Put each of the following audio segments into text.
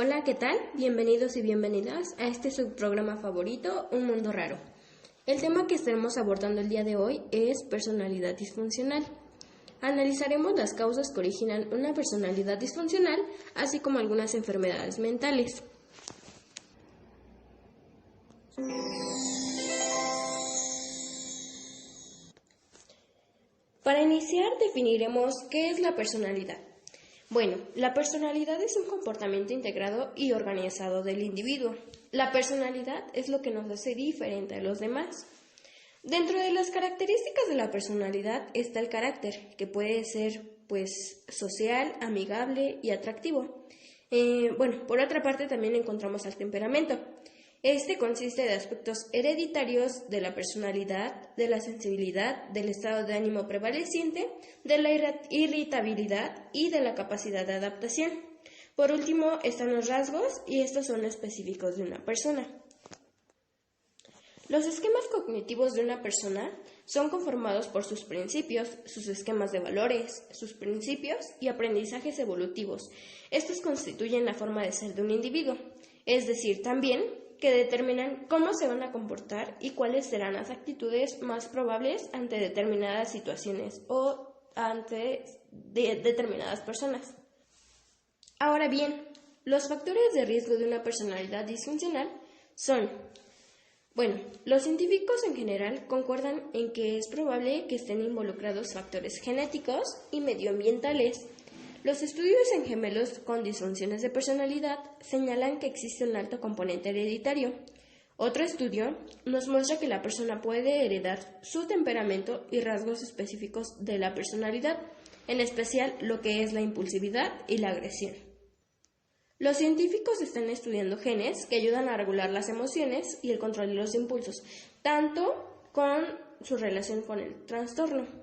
Hola, ¿qué tal? Bienvenidos y bienvenidas a este subprograma favorito, Un Mundo Raro. El tema que estaremos abordando el día de hoy es personalidad disfuncional. Analizaremos las causas que originan una personalidad disfuncional, así como algunas enfermedades mentales. Para iniciar, definiremos qué es la personalidad. Bueno, la personalidad es un comportamiento integrado y organizado del individuo. La personalidad es lo que nos hace diferente a los demás. Dentro de las características de la personalidad está el carácter, que puede ser social, amigable y atractivo. Por otra parte también encontramos al temperamento. Este consiste de aspectos hereditarios de la personalidad, de la sensibilidad, del estado de ánimo prevaleciente, de la irritabilidad y de la capacidad de adaptación. Por último están los rasgos, y estos son específicos de una persona. Los esquemas cognitivos de una persona son conformados por sus principios, sus esquemas de valores, sus principios y aprendizajes evolutivos. Estos constituyen la forma de ser de un individuo, es decir, también que determinan cómo se van a comportar y cuáles serán las actitudes más probables ante determinadas situaciones o ante determinadas personas. Ahora bien, los factores de riesgo de una personalidad disfuncional son, los científicos en general concuerdan en que es probable que estén involucrados factores genéticos y medioambientales. Los estudios en gemelos con disfunciones de personalidad señalan que existe un alto componente hereditario. Otro estudio nos muestra que la persona puede heredar su temperamento y rasgos específicos de la personalidad, en especial lo que es la impulsividad y la agresión. Los científicos están estudiando genes que ayudan a regular las emociones y el control de los impulsos, tanto con su relación con el trastorno.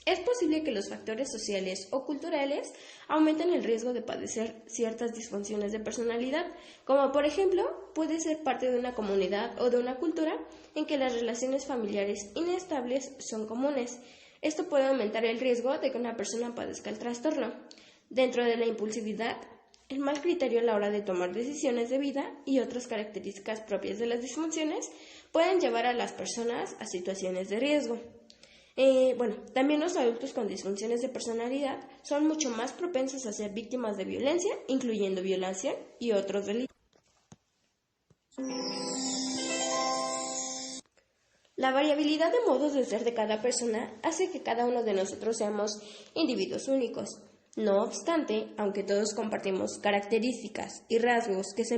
Es posible que los factores sociales o culturales aumenten el riesgo de padecer ciertas disfunciones de personalidad, como por ejemplo puede ser parte de una comunidad o de una cultura en que las relaciones familiares inestables son comunes. Esto puede aumentar el riesgo de que una persona padezca el trastorno. Dentro de la impulsividad, el mal criterio a la hora de tomar decisiones de vida y otras características propias de las disfunciones pueden llevar a las personas a situaciones de riesgo. También los adultos con disfunciones de personalidad son mucho más propensos a ser víctimas de violencia, incluyendo violación y otros delitos. La variabilidad de modos de ser de cada persona hace que cada uno de nosotros seamos individuos únicos. No obstante, aunque todos compartimos características y rasgos que se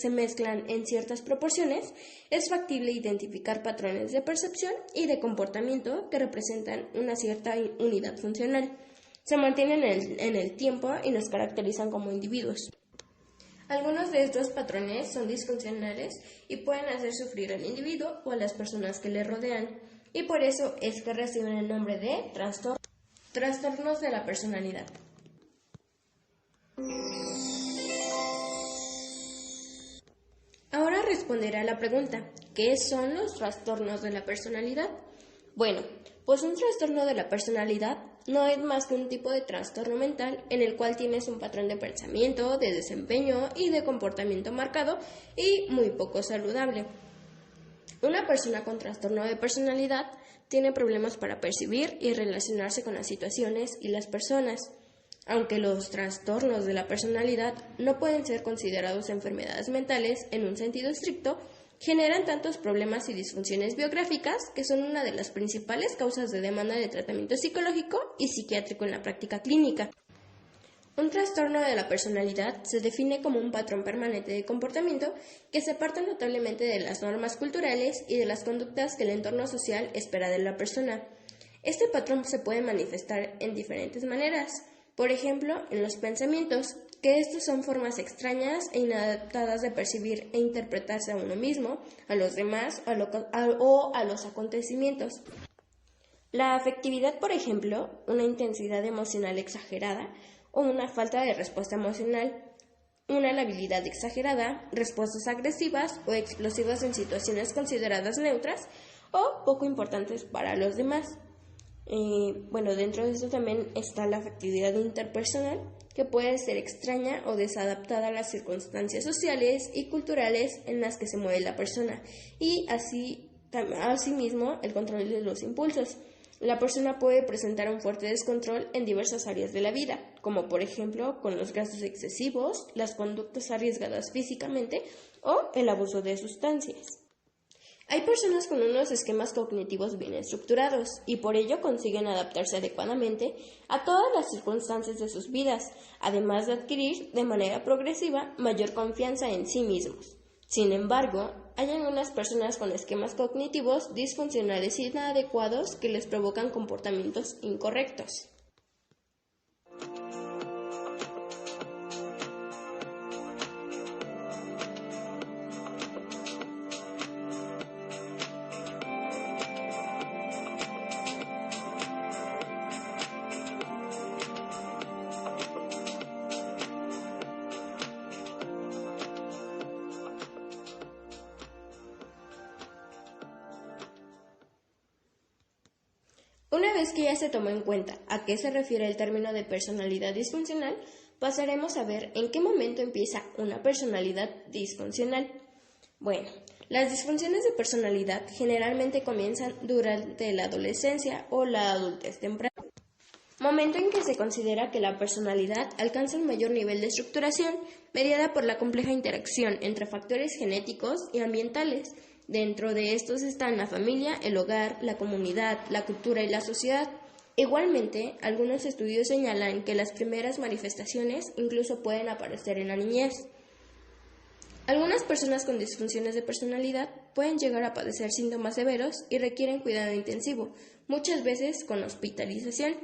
mezclan en ciertas proporciones, es factible identificar patrones de percepción y de comportamiento que representan una cierta unidad funcional. Se mantienen en el tiempo y nos caracterizan como individuos. Algunos de estos patrones son disfuncionales y pueden hacer sufrir al individuo o a las personas que le rodean, y por eso es que reciben el nombre de trastornos de la personalidad. Ahora responderé a la pregunta, ¿qué son los trastornos de la personalidad? Un trastorno de la personalidad no es más que un tipo de trastorno mental en el cual tienes un patrón de pensamiento, de desempeño y de comportamiento marcado y muy poco saludable. Una persona con trastorno de personalidad tiene problemas para percibir y relacionarse con las situaciones y las personas. Aunque los trastornos de la personalidad no pueden ser considerados enfermedades mentales en un sentido estricto, generan tantos problemas y disfunciones biográficas que son una de las principales causas de demanda de tratamiento psicológico y psiquiátrico en la práctica clínica. Un trastorno de la personalidad se define como un patrón permanente de comportamiento que se aparta notablemente de las normas culturales y de las conductas que el entorno social espera de la persona. Este patrón se puede manifestar en diferentes maneras. Por ejemplo, en los pensamientos, que estos son formas extrañas e inadaptadas de percibir e interpretarse a uno mismo, a los demás o a los acontecimientos. La afectividad, por ejemplo, una intensidad emocional exagerada o una falta de respuesta emocional, una labilidad exagerada, respuestas agresivas o explosivas en situaciones consideradas neutras o poco importantes para los demás. Dentro de esto también está la afectividad interpersonal, que puede ser extraña o desadaptada a las circunstancias sociales y culturales en las que se mueve la persona, y asimismo el control de los impulsos. La persona puede presentar un fuerte descontrol en diversas áreas de la vida, como por ejemplo con los gastos excesivos, las conductas arriesgadas físicamente o el abuso de sustancias. Hay personas con unos esquemas cognitivos bien estructurados y por ello consiguen adaptarse adecuadamente a todas las circunstancias de sus vidas, además de adquirir de manera progresiva mayor confianza en sí mismos. Sin embargo, hay algunas personas con esquemas cognitivos disfuncionales e inadecuados que les provocan comportamientos incorrectos. Una vez que ya se tomó en cuenta a qué se refiere el término de personalidad disfuncional, pasaremos a ver en qué momento empieza una personalidad disfuncional. Bueno, las disfunciones de personalidad generalmente comienzan durante la adolescencia o la adultez temprana, momento en que se considera que la personalidad alcanza un mayor nivel de estructuración mediada por la compleja interacción entre factores genéticos y ambientales. Dentro de estos están la familia, el hogar, la comunidad, la cultura y la sociedad. Igualmente, algunos estudios señalan que las primeras manifestaciones incluso pueden aparecer en la niñez. Algunas personas con disfunciones de personalidad pueden llegar a padecer síntomas severos y requieren cuidado intensivo, muchas veces con hospitalización.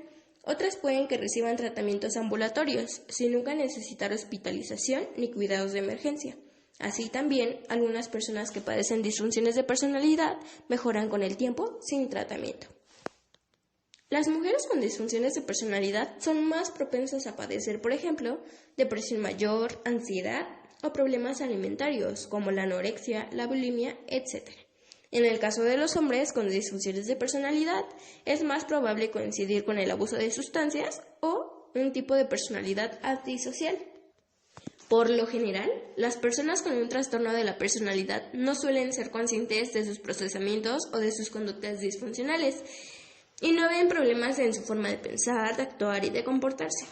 Otras pueden que reciban tratamientos ambulatorios, sin nunca necesitar hospitalización ni cuidados de emergencia. Así también, algunas personas que padecen disfunciones de personalidad mejoran con el tiempo sin tratamiento. Las mujeres con disfunciones de personalidad son más propensas a padecer, por ejemplo, depresión mayor, ansiedad o problemas alimentarios como la anorexia, la bulimia, etc. En el caso de los hombres con disfunciones de personalidad, es más probable coincidir con el abuso de sustancias o un tipo de personalidad antisocial. Por lo general, las personas con un trastorno de la personalidad no suelen ser conscientes de sus procesamientos o de sus conductas disfuncionales y no ven problemas en su forma de pensar, de actuar y de comportarse.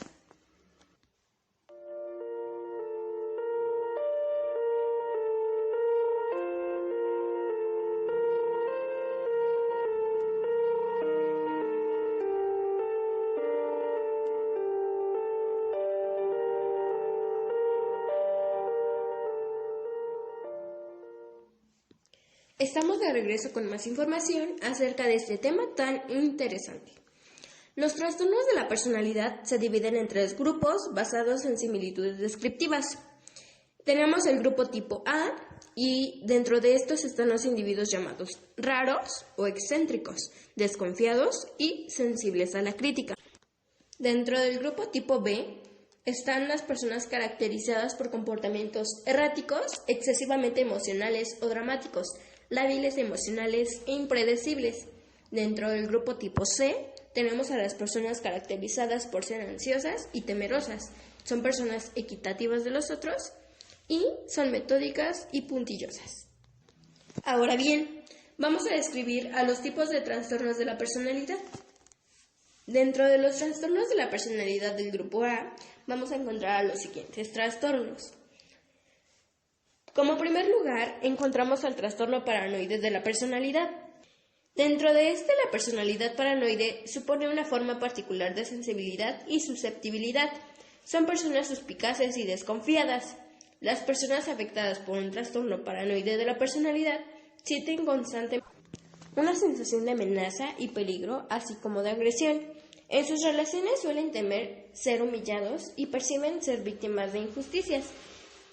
Estamos de regreso con más información acerca de este tema tan interesante. Los trastornos de la personalidad se dividen en 3 grupos basados en similitudes descriptivas. Tenemos el grupo tipo A y dentro de estos están los individuos llamados raros o excéntricos, desconfiados y sensibles a la crítica. Dentro del grupo tipo B están las personas caracterizadas por comportamientos erráticos, excesivamente emocionales o dramáticos, lábiles emocionales e impredecibles. Dentro del grupo tipo C tenemos a las personas caracterizadas por ser ansiosas y temerosas. Son personas equitativas de los otros y son metódicas y puntillosas. Ahora bien, vamos a describir a los tipos de trastornos de la personalidad. Dentro de los trastornos de la personalidad del grupo A, vamos a encontrar a los siguientes trastornos. Como primer lugar, encontramos al trastorno paranoide de la personalidad. Dentro de la personalidad paranoide supone una forma particular de sensibilidad y susceptibilidad. Son personas suspicaces y desconfiadas. Las personas afectadas por un trastorno paranoide de la personalidad sienten constantemente una sensación de amenaza y peligro, así como de agresión. En sus relaciones suelen temer ser humillados y perciben ser víctimas de injusticias.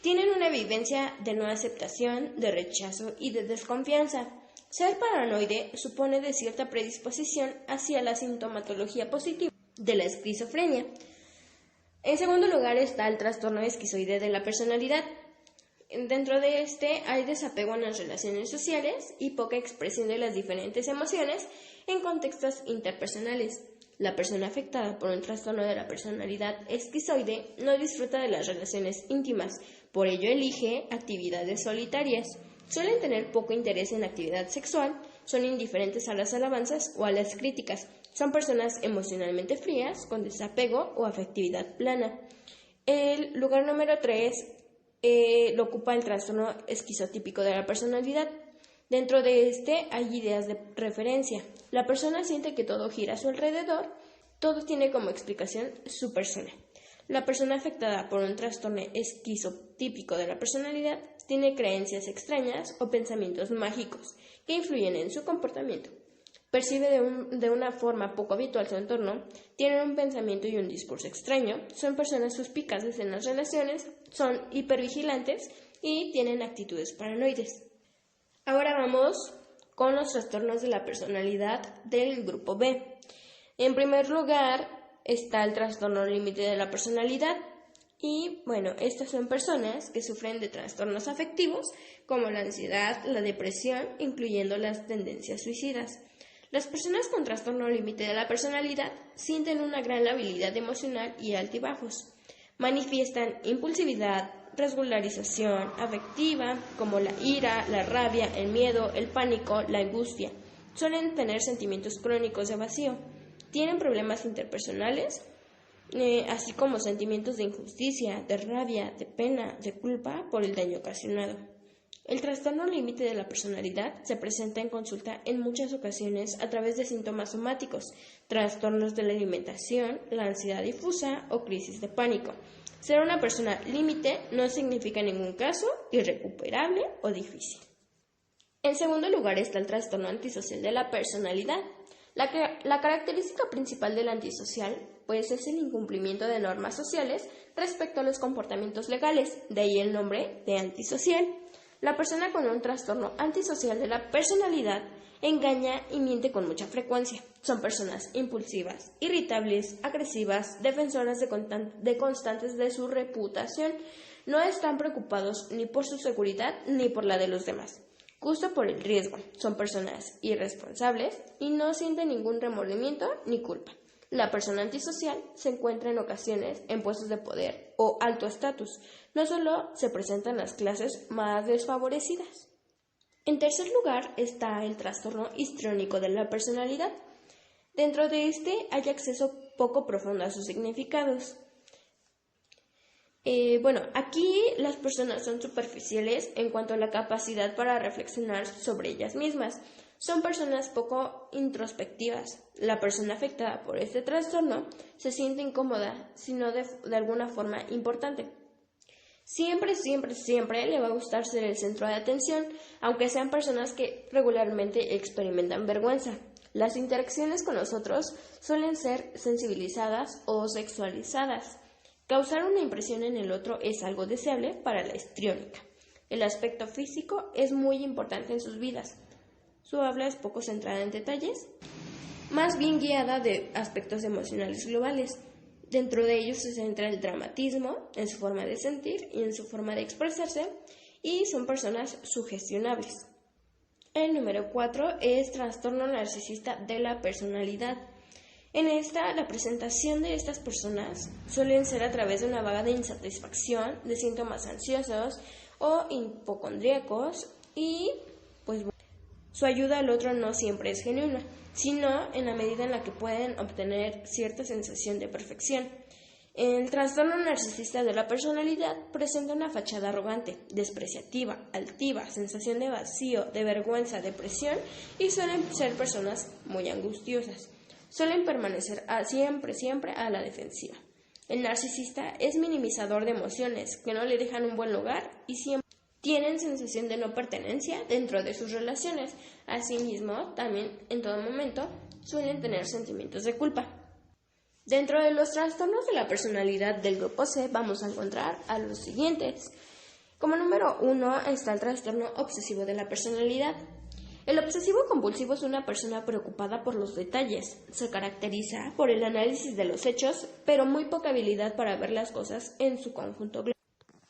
Tienen una vivencia de no aceptación, de rechazo y de desconfianza. Ser paranoide supone de cierta predisposición hacia la sintomatología positiva de la esquizofrenia. En segundo lugar está el trastorno esquizoide de la personalidad. Dentro de este hay desapego en las relaciones sociales y poca expresión de las diferentes emociones en contextos interpersonales. La persona afectada por un trastorno de la personalidad esquizoide no disfruta de las relaciones íntimas, por ello elige actividades solitarias. Suelen tener poco interés en la actividad sexual, son indiferentes a las alabanzas o a las críticas. Son personas emocionalmente frías, con desapego o afectividad plana. El lugar número 3 lo ocupa el trastorno esquizotípico de la personalidad. Dentro de este hay ideas de referencia. La persona siente que todo gira a su alrededor, todo tiene como explicación su persona. La persona afectada por un trastorno esquizotípico de la personalidad tiene creencias extrañas o pensamientos mágicos que influyen en su comportamiento. Percibe de una forma poco habitual su entorno, tienen un pensamiento y un discurso extraño, son personas suspicaces en las relaciones, son hipervigilantes y tienen actitudes paranoides. Ahora vamos con los trastornos de la personalidad del grupo B. En primer lugar está el trastorno límite de la personalidad. Y bueno, estas son personas que sufren de trastornos afectivos como la ansiedad, la depresión, incluyendo las tendencias suicidas. Las personas con trastorno límite de la personalidad sienten una gran labilidad emocional y altibajos. Manifiestan impulsividad, regularización afectiva, como la ira, la rabia, el miedo, el pánico, la angustia. Suelen tener sentimientos crónicos de vacío. Tienen problemas interpersonales, así como sentimientos de injusticia, de rabia, de pena, de culpa por el daño ocasionado. El trastorno límite de la personalidad se presenta en consulta en muchas ocasiones a través de síntomas somáticos, trastornos de la alimentación, la ansiedad difusa o crisis de pánico. Ser una persona límite no significa en ningún caso irrecuperable o difícil. En segundo lugar está el trastorno antisocial de la personalidad. La característica principal del antisocial pues es el incumplimiento de normas sociales respecto a los comportamientos legales, de ahí el nombre de antisocial. La persona con un trastorno antisocial de la personalidad engaña y miente con mucha frecuencia. Son personas impulsivas, irritables, agresivas, defensoras de constantes de su reputación. No están preocupados ni por su seguridad ni por la de los demás. Gusto por el riesgo. Son personas irresponsables y no sienten ningún remordimiento ni culpa. La persona antisocial se encuentra en ocasiones en puestos de poder o alto estatus. No solo se presentan las clases más desfavorecidas. En tercer lugar está el trastorno histriónico de la personalidad. Dentro de este hay acceso poco profundo a sus significados. Aquí las personas son superficiales en cuanto a la capacidad para reflexionar sobre ellas mismas. Son personas poco introspectivas. La persona afectada por este trastorno se siente incómoda, sino de alguna forma importante. Siempre le va a gustar ser el centro de atención, aunque sean personas que regularmente experimentan vergüenza. Las interacciones con los otros suelen ser sensibilizadas o sexualizadas. Causar una impresión en el otro es algo deseable para la histriónica. El aspecto físico es muy importante en sus vidas. Su habla es poco centrada en detalles, más bien guiada de aspectos emocionales globales. Dentro de ellos se centra el dramatismo en su forma de sentir y en su forma de expresarse, y son personas sugestionables. El número 4 es trastorno narcisista de la personalidad. En esta, la presentación de estas personas suelen ser a través de una vaga de insatisfacción, de síntomas ansiosos o hipocondríacos y su ayuda al otro no siempre es genuina, sino en la medida en la que pueden obtener cierta sensación de perfección. El trastorno narcisista de la personalidad presenta una fachada arrogante, despreciativa, altiva, sensación de vacío, de vergüenza, depresión y suelen ser personas muy angustiosas. Suelen permanecer siempre a la defensiva. El narcisista es minimizador de emociones que no le dejan un buen lugar y siempre tienen sensación de no pertenencia dentro de sus relaciones. Asimismo, también en todo momento suelen tener sentimientos de culpa. Dentro de los trastornos de la personalidad del grupo C vamos a encontrar a los siguientes. Como número 1 está el trastorno obsesivo de la personalidad. El obsesivo compulsivo es una persona preocupada por los detalles. Se caracteriza por el análisis de los hechos, pero muy poca habilidad para ver las cosas en su conjunto global.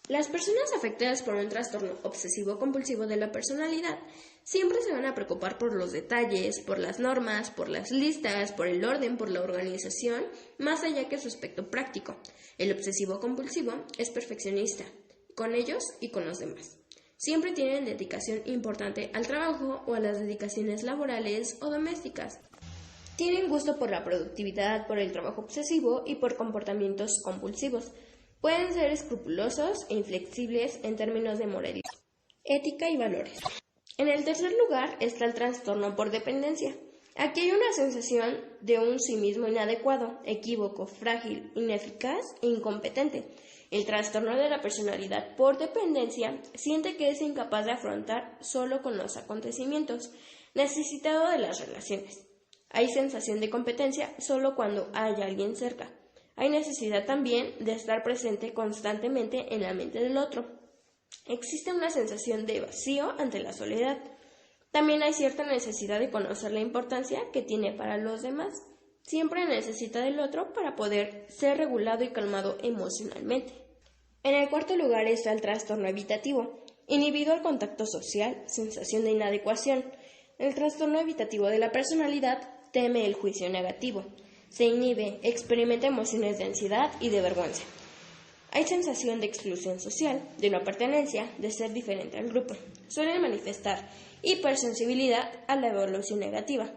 Las personas afectadas por un trastorno obsesivo-compulsivo de la personalidad siempre se van a preocupar por los detalles, por las normas, por las listas, por el orden, por la organización, más allá que su aspecto práctico. El obsesivo-compulsivo es perfeccionista, con ellos y con los demás. Siempre tienen dedicación importante al trabajo o a las dedicaciones laborales o domésticas. Tienen gusto por la productividad, por el trabajo obsesivo y por comportamientos compulsivos. Pueden ser escrupulosos e inflexibles en términos de moralidad, ética y valores. En el tercer lugar está el trastorno por dependencia. Aquí hay una sensación de un sí mismo inadecuado, equívoco, frágil, ineficaz e incompetente. El trastorno de la personalidad por dependencia siente que es incapaz de afrontar solo con los acontecimientos, necesitado de las relaciones. Hay sensación de competencia solo cuando hay alguien cerca. Hay necesidad también de estar presente constantemente en la mente del otro. Existe una sensación de vacío ante la soledad. También hay cierta necesidad de conocer la importancia que tiene para los demás. Siempre necesita del otro para poder ser regulado y calmado emocionalmente. En el cuarto lugar está el trastorno evitativo, inhibido al contacto social, sensación de inadecuación. El trastorno evitativo de la personalidad teme el juicio negativo. Se inhibe, experimenta emociones de ansiedad y de vergüenza. Hay sensación de exclusión social, de no pertenencia, de ser diferente al grupo. Suelen manifestar hipersensibilidad a la evaluación negativa.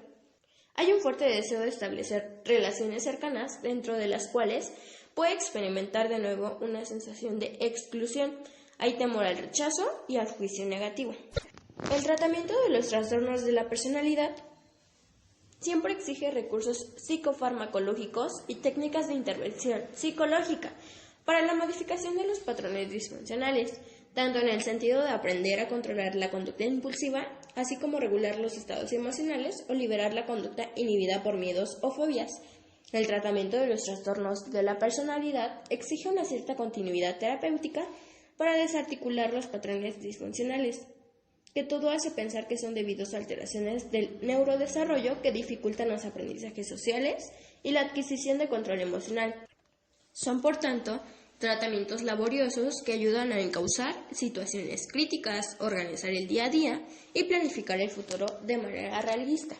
Hay un fuerte deseo de establecer relaciones cercanas, dentro de las cuales puede experimentar de nuevo una sensación de exclusión. Hay temor al rechazo y al juicio negativo. El tratamiento de los trastornos de la personalidad siempre exige recursos psicofarmacológicos y técnicas de intervención psicológica para la modificación de los patrones disfuncionales, tanto en el sentido de aprender a controlar la conducta impulsiva, así como regular los estados emocionales o liberar la conducta inhibida por miedos o fobias. El tratamiento de los trastornos de la personalidad exige una cierta continuidad terapéutica para desarticular los patrones disfuncionales, que todo hace pensar que son debidos a alteraciones del neurodesarrollo que dificultan los aprendizajes sociales y la adquisición de control emocional. Son, por tanto, tratamientos laboriosos que ayudan a encauzar situaciones críticas, organizar el día a día y planificar el futuro de manera realista.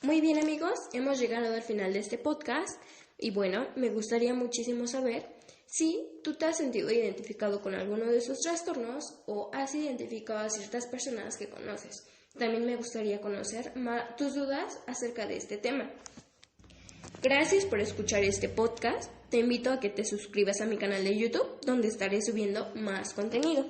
Muy bien, amigos, hemos llegado al final de este podcast y bueno, me gustaría muchísimo saber si tú te has sentido identificado con alguno de esos trastornos o has identificado a ciertas personas que conoces. También me gustaría conocer tus dudas acerca de este tema. Gracias por escuchar este podcast. Te invito a que te suscribas a mi canal de YouTube, donde estaré subiendo más contenido.